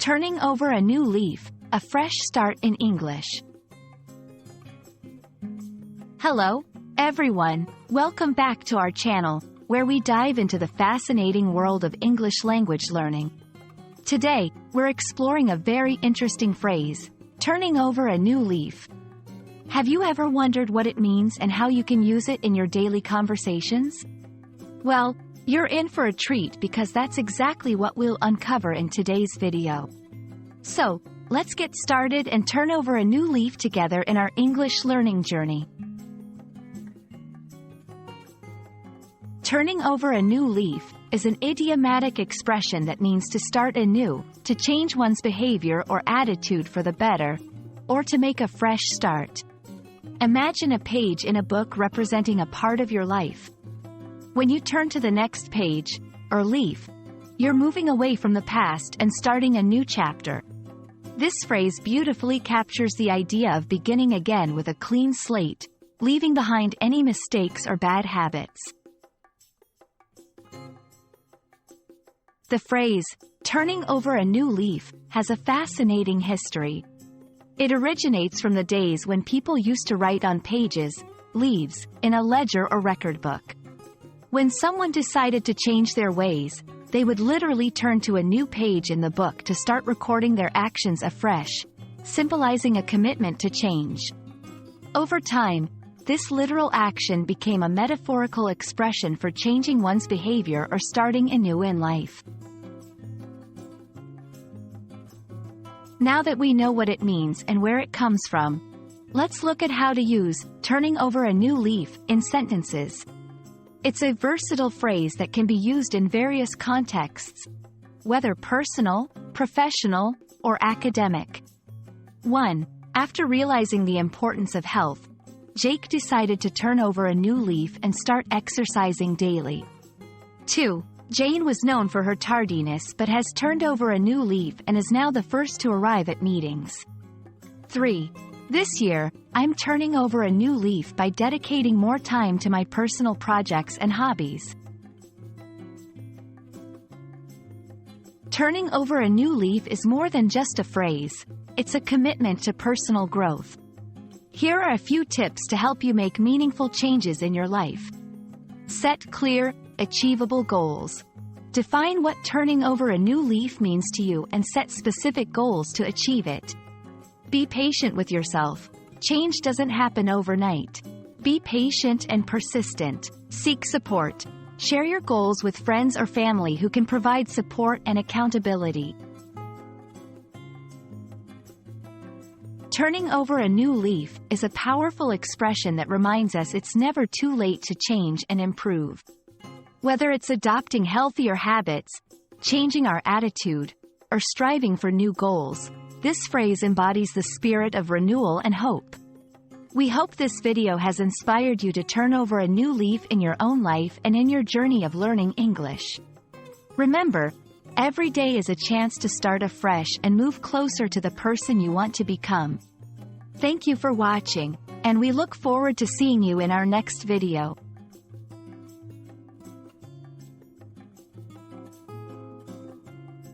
Turning over a new leaf, a fresh start in English. Hello, everyone. Welcome back to our channel, where we dive into the fascinating world of English language learning. Today, we're exploring a very interesting phrase, turning over a new leaf. Have you ever wondered what it means and how you can use it in your daily conversations? Well, you're in for a treat because that's exactly what we'll uncover in today's video. So, let's get started and turn over a new leaf together in our English learning journey. Turning over a new leaf is an idiomatic expression that means to start anew, to change one's behavior or attitude for the better, or to make a fresh start. Imagine a page in a book representing a part of your life. When you turn to the next page, or leaf, you're moving away from the past and starting a new chapter. This phrase beautifully captures the idea of beginning again with a clean slate, leaving behind any mistakes or bad habits. The phrase, turning over a new leaf, has a fascinating history. It originates from the days when people used to write on pages, leaves, in a ledger or record book. When someone decided to change their ways, they would literally turn to a new page in the book to start recording their actions afresh, symbolizing a commitment to change. Over time, this literal action became a metaphorical expression for changing one's behavior or starting anew in life. Now that we know what it means and where it comes from, let's look at how to use turning over a new leaf in sentences. It's a versatile phrase that can be used in various contexts, whether personal, professional, or academic. 1. After realizing the importance of health, Jake decided to turn over a new leaf and start exercising daily. 2. Jane was known for her tardiness but has turned over a new leaf and is now the first to arrive at meetings. 3. This year, I'm turning over a new leaf by dedicating more time to my personal projects and hobbies. Turning over a new leaf is more than just a phrase. It's a commitment to personal growth. Here are a few tips to help you make meaningful changes in your life. Set clear, achievable goals. Define what turning over a new leaf means to you and set specific goals to achieve it. Be patient with yourself. Change doesn't happen overnight. Be patient and persistent. Seek support. Share your goals with friends or family who can provide support and accountability. Turning over a new leaf is a powerful expression that reminds us it's never too late to change and improve. Whether it's adopting healthier habits, changing our attitude, or striving for new goals, this phrase embodies the spirit of renewal and hope. We hope this video has inspired you to turn over a new leaf in your own life and in your journey of learning English. Remember, every day is a chance to start afresh and move closer to the person you want to become. Thank you for watching, and we look forward to seeing you in our next video.